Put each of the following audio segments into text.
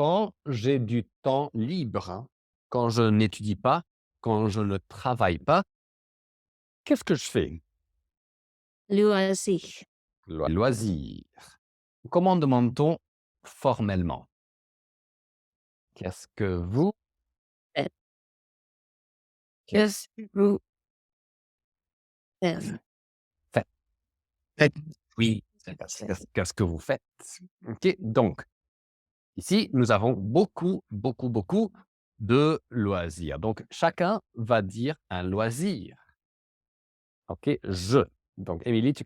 quand j'ai du temps libre, hein, quand je n'étudie pas, quand je ne travaille pas, qu'est-ce que je fais? loisir, Loisir. Comment demande-t-on formellement? Qu'est-ce que vous fête, qu'est qu'est-ce que vous faites? faites? Faites oui, Qu'est-ce que vous faites? OK, donc ici, nous avons beaucoup, beaucoup, beaucoup de loisirs. Donc chacun va dire un loisir. OK, je. Donc Émilie, tu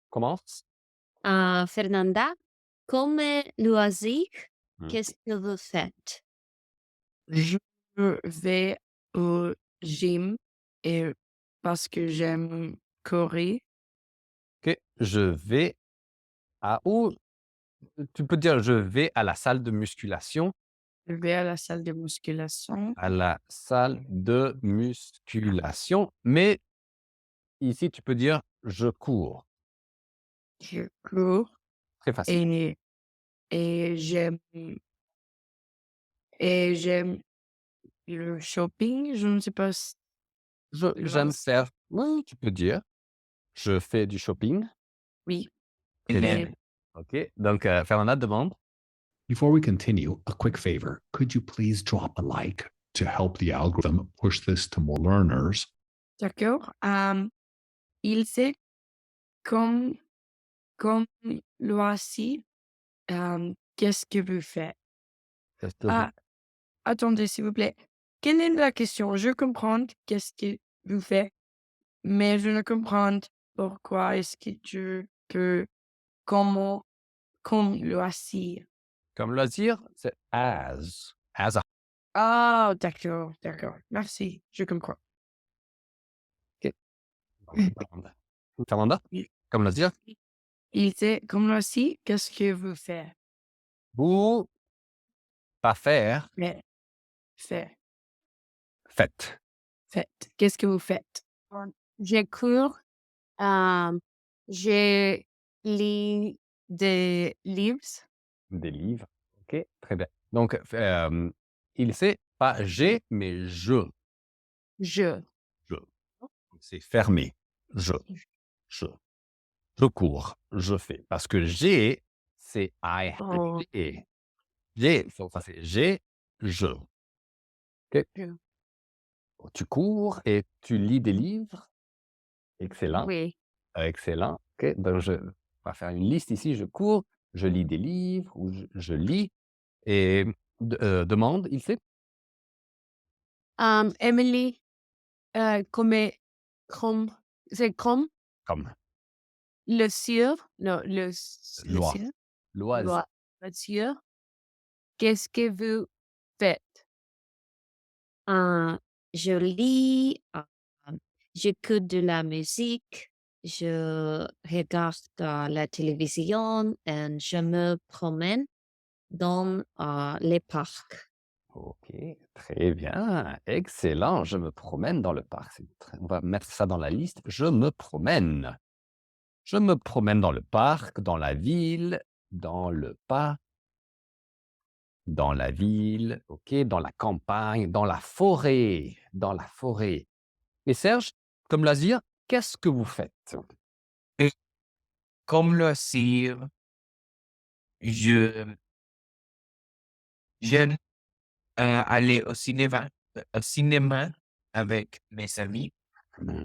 commences? Fernanda, comme loisir, Mmh. qu'est-ce que vous faites? je vais au gym et parce que j'aime courir. OK, je vais à ou tu peux dire: «Je vais à la salle de musculation», Je vais à la salle de musculation. à la salle de musculation, mais ici, tu peux dire: «Je cours». Je cours Très facile. et et j'aime j'aime le shopping. Je ne sais pas si J'aime faire oui, tu peux dire: «Je fais du shopping». oui, Très bien. mais OK, donc Fernanda demande: Before we continue, a quick favor. Could you please drop a like to help the algorithm push this to more learners? d'accord. Il sait comme comme loisir, qu'est-ce que vous faites? «Qu'est-ce que vous» Ah, attendez s'il vous plaît. Quelle est la question? Je comprends qu'est-ce que vous faites, mais je ne comprends pourquoi est-ce que tu que comment comme loisir. comme loisir, c'est as a Ah d'accord, d'accord. Merci, je comprends. OK. Fernanda? Il Comme loisir? il sait comme loisir qu'est-ce que vous faites? Ou pas faire, Mais fait, faites. faites. Qu'est-ce que vous faites? Je cours, je lis des livres, Des livres. OK, très bien. Donc il sait pas j'ai, mais je. je Je. C'est fermé. Je. Je. Je cours, je fais. Parce que j'ai, c'est I. Oh, J'ai. J'ai, ça c'est j'ai, je. OK. je Tu cours et tu lis des livres. Excellent, oui, excellent. OK, donc on va faire une liste ici. Je cours, je lis des livres ou je lis et demande, il sait? Emily, comme c'est comme Comme le sur non, le loi, sur loisir. loisir, qu'est-ce que vous faites? Je lis, j'écoute de la musique, je regarde la télévision et je me promène dans, les parcs. OK, très bien, excellent. Je me promène dans le parc. On va mettre ça dans la liste. Je me promène. Je me promène dans le parc, dans la ville, dans le pas, dans la ville, OK, dans la campagne, dans la forêt, dans la forêt. Et Serge, comme loisir, qu'est-ce que vous faites? Et comme loisir, je j'aime, aller au cinéma avec mes amis. Mmh.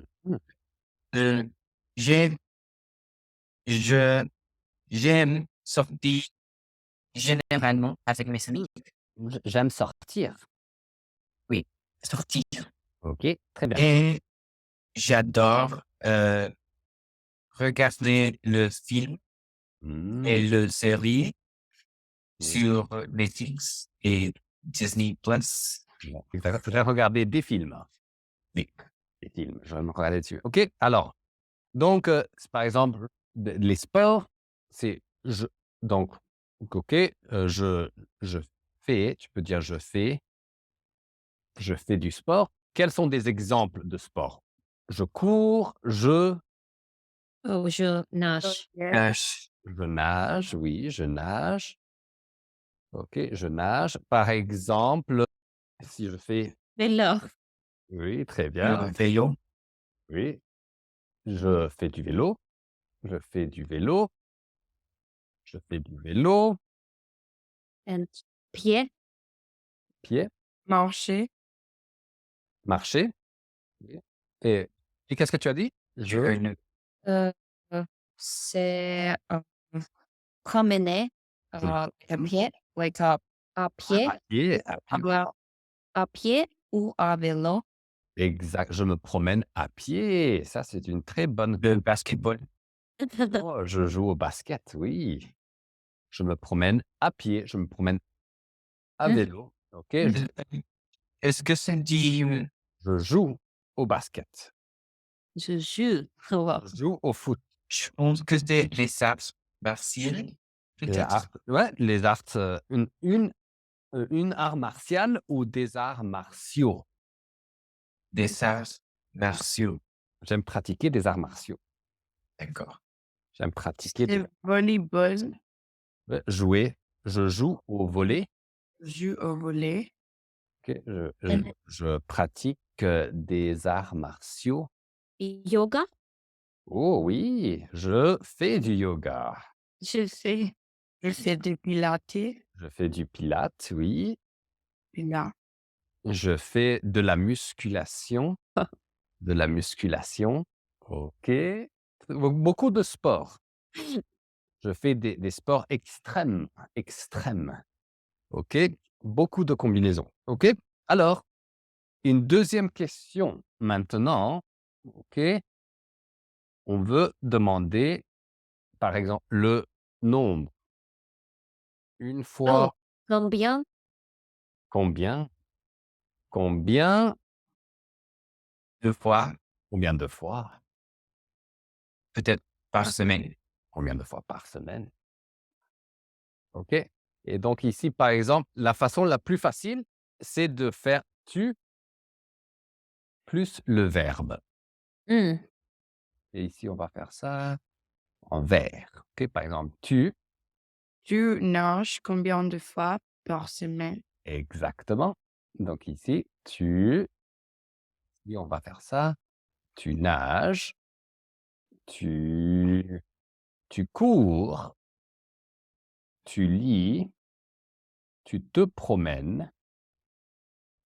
Heu, j'aime je j'aime sortir généralement avec mes amis. J'aime sortir. Oui, sortir OK, très bien. et j'adore, regarder le film Mmh. et le série Oui. sur Netflix et Disney+. Bon, tu vas regarder des films. Oui. Des films, je vais me regarder dessus. OK, alors, donc, c'est par exemple, les sports, c'est je donc, OK, je fais, tu peux dire: je fais du sport». Quels sont des exemples de sport? Je cours, Oh, je nage. OK. Heu, je nage, oui, je nage. OK, je nage. Par exemple, si je fais Vélo. oui, très Le bien. vélo. Oui, je fais du vélo. Je fais du vélo. Je fais du vélo. And pied. Pied, Marcher. marcher. Oui. Et qu'est-ce que tu as dit? Je Une Euh, c'est promener je à pied. Like à pied. à pied, À pied ou à vélo. exact, je me promène à pied. Ça, c'est une très bonne le basketball. oh, je joue au basket, oui. Je me promène à pied, je me promène à Mmh. vélo. OK, Est-ce que ça dit je joue au basket. Je joue. Wow. Je joue au foot. je pense que c'est les arts martiaux, Les peut-être. arts ouais, les arts, une art martial ou des arts martiaux. Des arts martiaux. J'aime pratiquer des arts martiaux. D'accord. J'aime pratiquer C'est volleyball. jouer. Je joue au volley. Joue au volley. OK, Mmh. je pratique, des arts martiaux. Yoga. Oh oui, je fais du yoga. Je fais. Je fais du pilates. Je fais du pilates, oui. Pilates. Je fais de la musculation. De la musculation. OK. Beaucoup de sports. Je fais des sports extrêmes, extrêmes. OK. Beaucoup de combinaisons. OK. Alors, une deuxième question maintenant. OK. On veut demander, par exemple, le nombre. Une Oh, fois, combien? combien? Combien? 2 fois, Combien de fois? peut-être par semaine. Combien de fois par semaine? OK. Et donc ici, par exemple, la façon la plus facile, c'est de faire tu plus le verbe. Mmh. Et ici, on va faire ça en vers. OK. Par exemple, tu, Tu nages combien de fois par semaine? exactement. Donc ici, tu, et on va faire ça. Tu nages, tu cours, tu lis, tu te promènes,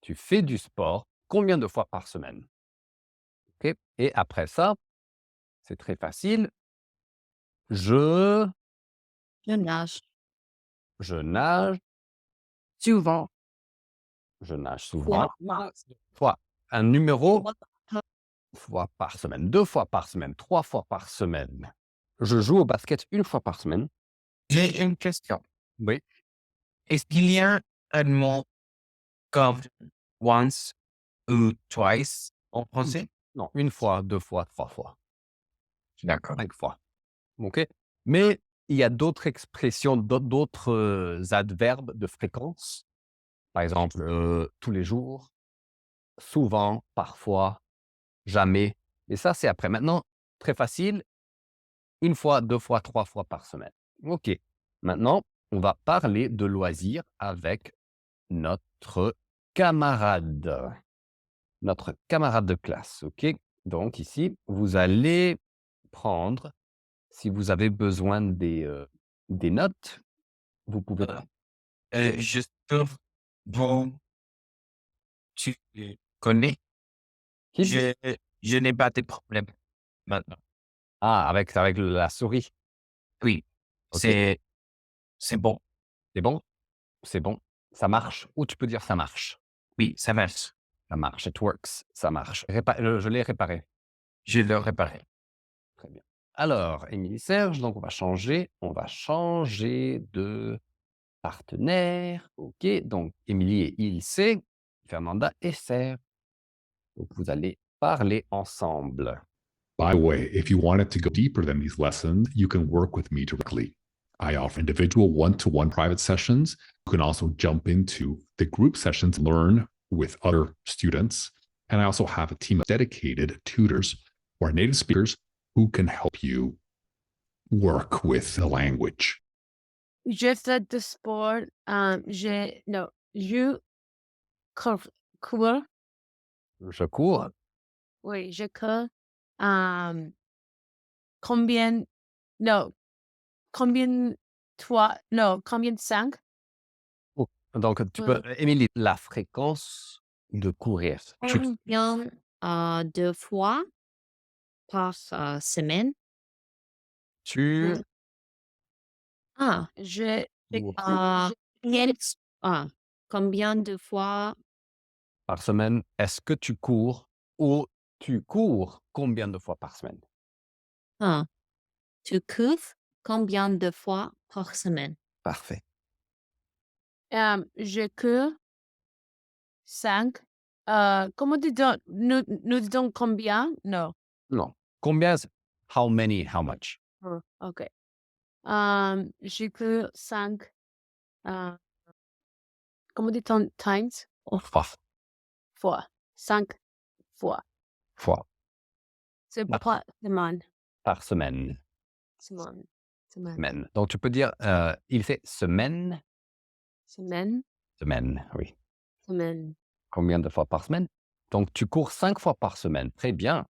tu fais du sport. Combien de fois par semaine? OK. Et après ça, c'est très facile. Je Je nage. je nage, Souvent. je nage souvent. Fois. Fois un numéro Fois. fois par semaine, 2 fois par semaine, 3 fois par semaine. Je joue au basket 1 fois par semaine. J'ai une question. Oui. Est-ce qu'il y a un mot comme once ou twice en français? Non, 1 fois, 2 fois, 3 fois, D'accord. 5 fois. OK? Mais il y a d'autres expressions, d'autres, adverbes de fréquence. Par exemple, tous les jours, souvent, parfois, jamais. Et ça, c'est après. Maintenant, très facile, 1 fois, 2 fois, 3 fois par semaine. OK. Maintenant, on va parler de loisirs avec notre camarade. Notre camarade de classe, OK? Donc ici, vous allez prendre, si vous avez besoin des notes, vous pouvez Juste bon, tu connais, qui dit? je n'ai pas de problème maintenant. Ah, avec la souris. Oui, OK. c'est bon. C'est bon? C'est bon. Ça marche? Ou tu peux dire: «Ça marche». Oui, ça marche. Ça marche, it works, ça marche. Je l'ai réparé. Je l'ai réparé. Très bien. Alors, Émilie Serge, donc on va changer de partenaire. OK, donc Émilie et Ilse, Fernanda et Serge. Donc vous allez parler ensemble. By the way, if you wanted to go deeper than these lessons, you can work with me directly. I offer individual one-to-one private sessions. You can also jump into the group sessions, learn with other students. And I also have a team of dedicated tutors who are native speakers who can help you work with the language. Je fais du sport. Non, je cours. Je cours. Oui, je cours. Combien, non, combien toi, non, combien 5? Oh, donc tu peux Émilie, la fréquence de courir. Combien de fois par semaine? Tu Ah, Je, cours quel- ah, combien de fois par semaine. Est-ce que tu cours ou tu cours combien de fois par semaine? ah, tu cours combien de fois par semaine? Parfait. je cours 5. Comment dit-on? Nous disons combien? Non. Non. Combien? How many, how much? OK. Je cours 5. Comment dit-on times? Fois. Fois. 5 fois. Fois. C'est Par- pas semaine. Par semaine. Semaine. Semaine. Donc tu peux dire il fait semaine. Semaine. Semaine, oui. Semaine. Combien de fois par semaine? Donc tu cours 5 fois par semaine. Très bien.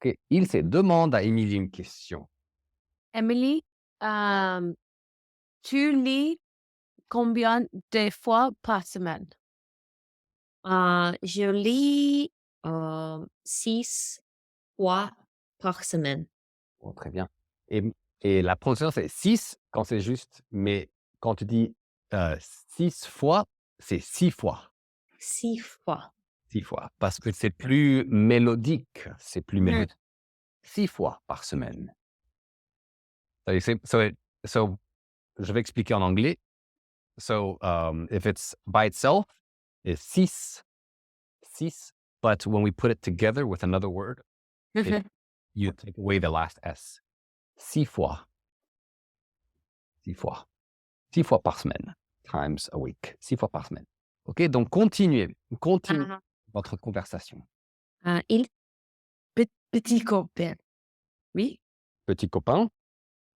Ok. Il se demande à Émilie une question. Emily, tu lis combien de fois par semaine? Je lis 6 fois par semaine. Oh, très bien. Et la prononciation, c'est 6 quand c'est juste, mais quand tu dis 6 fois, c'est 6 fois. 6 fois. 6 fois. Parce que c'est plus mélodique. C'est plus mélodique. 6 fois par semaine. So, je vais expliquer en anglais. So, if it's by itself, it's 6. 6. But when we put it together with another word, you take away the last S. 6 fois. 6 fois. 6 fois par semaine. Times a week. 6 fois par semaine. OK, donc continuez. Continue Ah, votre conversation. Il petit copain. Oui, Petit copain,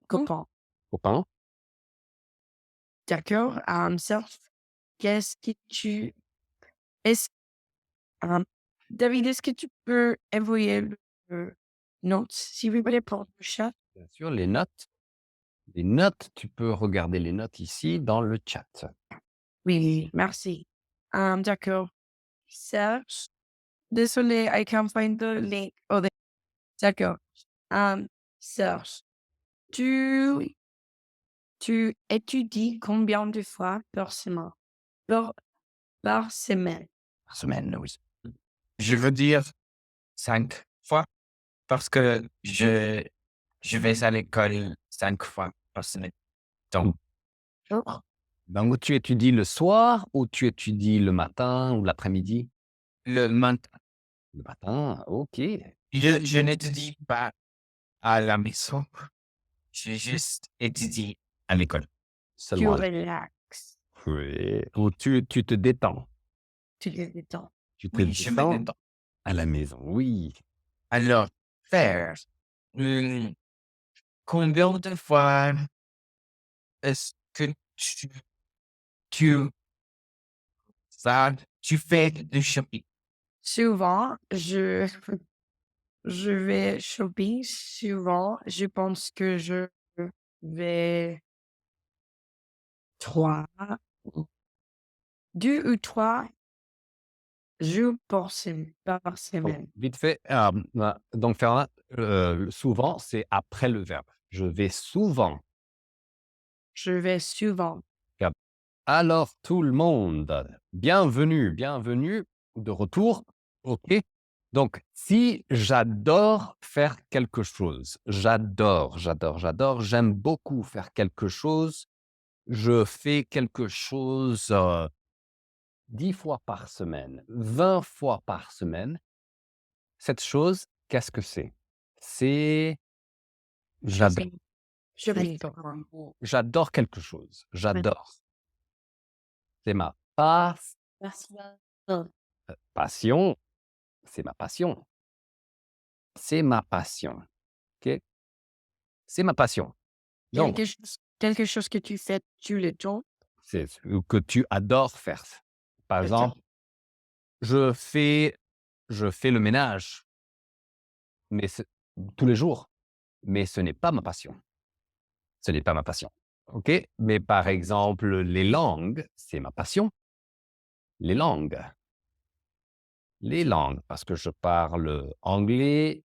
copain. copain. D'accord. Serge, qu'est-ce que tu... Est-ce... David, est-ce que tu peux envoyer le note, s'il vous plaît, pour le chat? Bien sûr, les notes. Les notes, tu peux regarder les notes ici dans le chat. Oui, merci. D'accord. Serge, désolé, I can't find the link. Oh, d'accord. Serge, tu étudies combien de fois par semaine? Par semaine. Par semaine, oui. Je veux dire 5 fois parce que je vais à l'école 5 fois par semaine. Donc, Donc, tu étudies le soir ou tu étudies le matin ou l'après-midi? le matin, Le matin, OK. je n'étudie pas à la maison. Je juste étudie à l'école. Tu Seulement. relaxes. Oui. Ou tu te détends. Tu les détends. Tu te Oui, je me détends détends. à la maison, oui. Alors, faire. Combien de fois est-ce que tu, tu fais du shopping? Souvent, je vais shopping. Souvent, je pense que je vais 3, 2 ou 3 jours par Donc, semaine. vite fait, donc Fernand, souvent, c'est après le verbe. Je vais souvent. Je vais souvent. Alors, tout le monde, bienvenue, bienvenue de retour. OK. Donc, si j'adore faire quelque chose, j'adore, j'aime beaucoup faire quelque chose, je fais quelque chose 10 fois par semaine, 20 fois par semaine. Cette chose, qu'est-ce que c'est? C'est j'adore. J'adore quelque chose. J'adore. C'est ma passion. C'est ma passion. C'est ma passion. OK? C'est ma passion. Donc, quelque chose que tu fais tout le temps. C'est ce que tu adores faire. Par C'est ça. exemple, je fais je fais le ménage, mais tous les jours, mais ce n'est pas ma passion. Ce n'est pas ma passion. OK? Mais par exemple, les langues, c'est ma passion. Les langues. Les langues, parce que je parle anglais,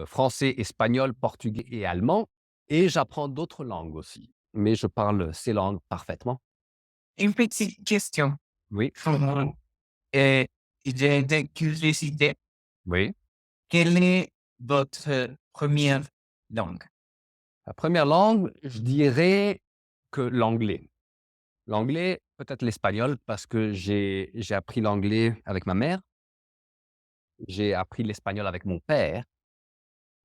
français, espagnol, portugais et allemand et j'apprends d'autres langues aussi. Mais je parle ces langues parfaitement. Une petite question. Oui, Et j'ai des curiosités. oui. Quelle est votre première langue? La première langue, je dirais que l'anglais. L'anglais, peut-être l'espagnol parce que j'ai appris l'anglais avec ma mère. J'ai appris l'espagnol avec mon père,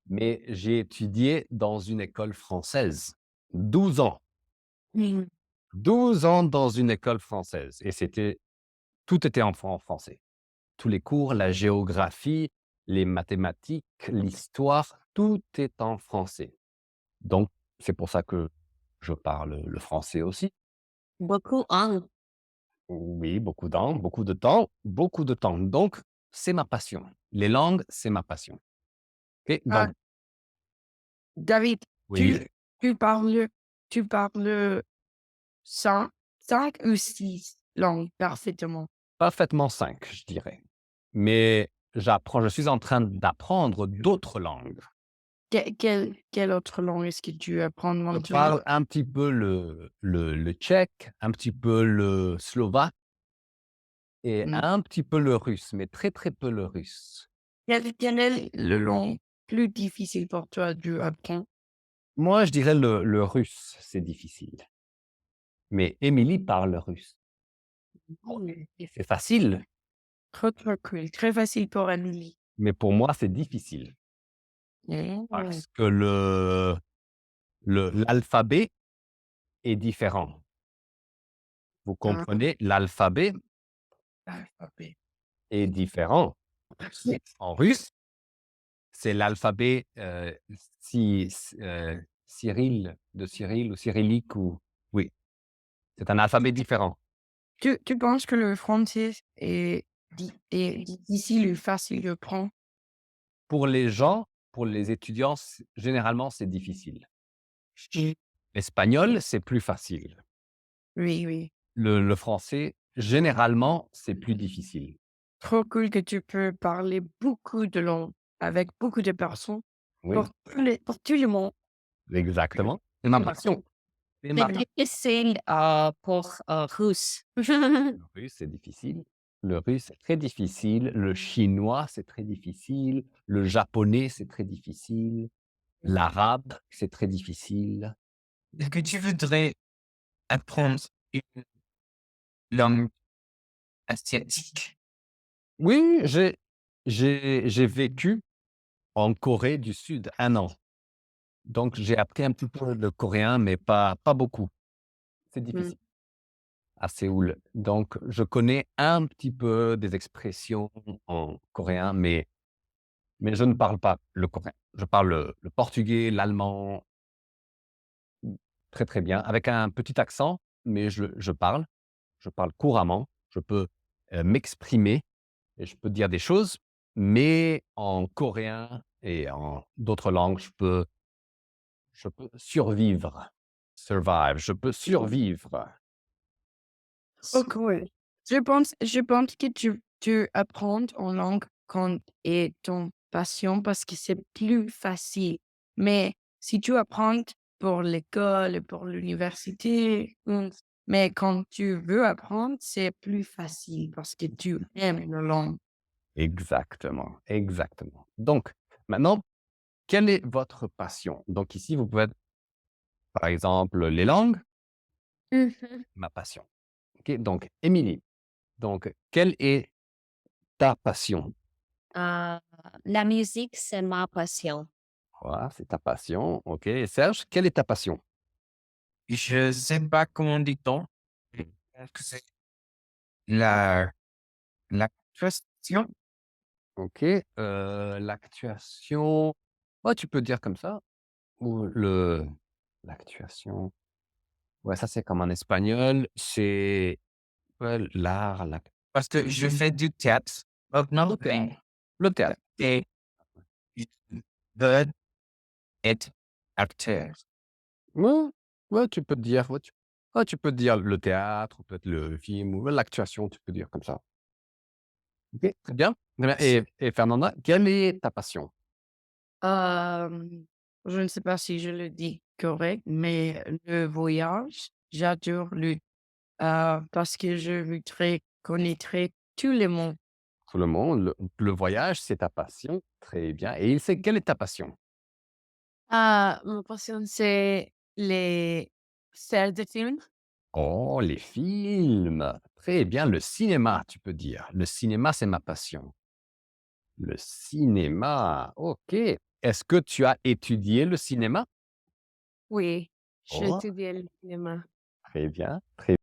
mais j'ai étudié dans une école française. 12 ans. Mmh. 12 ans dans une école française et tout était en français. Tous les cours, la géographie, les mathématiques, l'histoire, tout est en français. Donc, c'est pour ça que je parle le français aussi. Beaucoup en Oui, beaucoup de temps, beaucoup de temps. Donc, c'est ma passion. Les langues, c'est ma passion. OK? Ah, Donc, David, oui, tu, tu parles 5, 5 ou 6 langues parfaitement. parfaitement 5, je dirais. Mais je suis en train d'apprendre d'autres langues. Quelle autre langue est-ce que tu apprends Je maintenant? parle un petit peu le tchèque, un petit peu le slovaque et Mm. un petit peu le russe, mais très, très peu le russe. Quelle est le langue plus difficile pour toi d'apprendre? Moi, je dirais le russe, c'est difficile. Mais Émilie parle russe. Et c'est facile, Trop cool. Très facile pour Amélie. mais pour moi, c'est difficile Mm. parce que l'alphabet est différent. Vous Ah, comprenez? L'alphabet l'alphabet. est différent. En russe, c'est l'alphabet Cyril, de Cyril ou cyrillique ou oui, c'est un alphabet différent. Tu penses que le français est difficile ou facile de prendre? Pour les gens, pour les étudiants, généralement, c'est difficile. Mm. L'espagnol, c'est plus facile. Oui, oui. Le français, généralement, c'est plus difficile. Trop cool que tu peux parler beaucoup de langues avec beaucoup de personnes Oui, pour tout le monde. exactement. C'est ma passion. C'est ma c'est difficile, pour, russe. Le russe, c'est difficile. Le russe, c'est très difficile. Le chinois, c'est très difficile. Le japonais, c'est très difficile. L'arabe, c'est très difficile. Est-ce que tu voudrais apprendre une langue asiatique? Oui, j'ai vécu en Corée du Sud 1 an. Donc j'ai appris un petit peu le coréen, mais pas beaucoup. C'est Mm. difficile à Séoul. Donc je connais un petit peu des expressions en coréen, mais je ne parle pas le coréen. Je parle le portugais, l'allemand, très, très bien, avec un petit accent, mais je parle. Je parle couramment. Je peux, m'exprimer et je peux dire des choses, mais en coréen et en d'autres langues, je peux survivre. Survive, je peux survivre. Oh, cool. Je pense que tu apprends une langue quand est ton passion parce que c'est plus facile. Mais si tu apprends pour l'école, pour l'université, mais quand tu veux apprendre, c'est plus facile parce que tu aimes la langue. Exactement, exactement. Donc maintenant, quelle est votre passion? Donc ici, vous pouvez être, par exemple, les langues, Mmh. ma passion. OK, donc Émilie, donc quelle est ta passion? La musique, c'est ma passion. Voilà, c'est ta passion. OK. Et Serge, quelle est ta passion? Je sais pas comment dit-on. Est-ce que c'est la l'actuation? OK. L'actuation, ouais, tu peux dire comme ça ou le L'actuation. Ouais, ça, c'est comme en espagnol, c'est ouais, l'art, Parce que je fais du théâtre maintenant le théâtre. et je veux être acteur. Ouais, ouais, tu peux dire, ouais, tu peux dire le théâtre, ou peut-être le film, ou l'actuation, tu peux dire comme ça. OK, très bien. Très bien. Et Fernanda, quelle est ta passion? Je ne sais pas si je le dis correct, mais le voyage, j'adore parce que je voudrais connaître tout le monde. Tout le monde, le voyage, c'est ta passion. Très bien. Et quelle est ta passion? Ma passion, c'est les faire des films. Oh, les films! Très bien, le cinéma, tu peux dire. Le cinéma, c'est ma passion. Le cinéma, OK. Est-ce que tu as étudié le cinéma? Oui, j'ai Oh, étudié le cinéma. très bien, très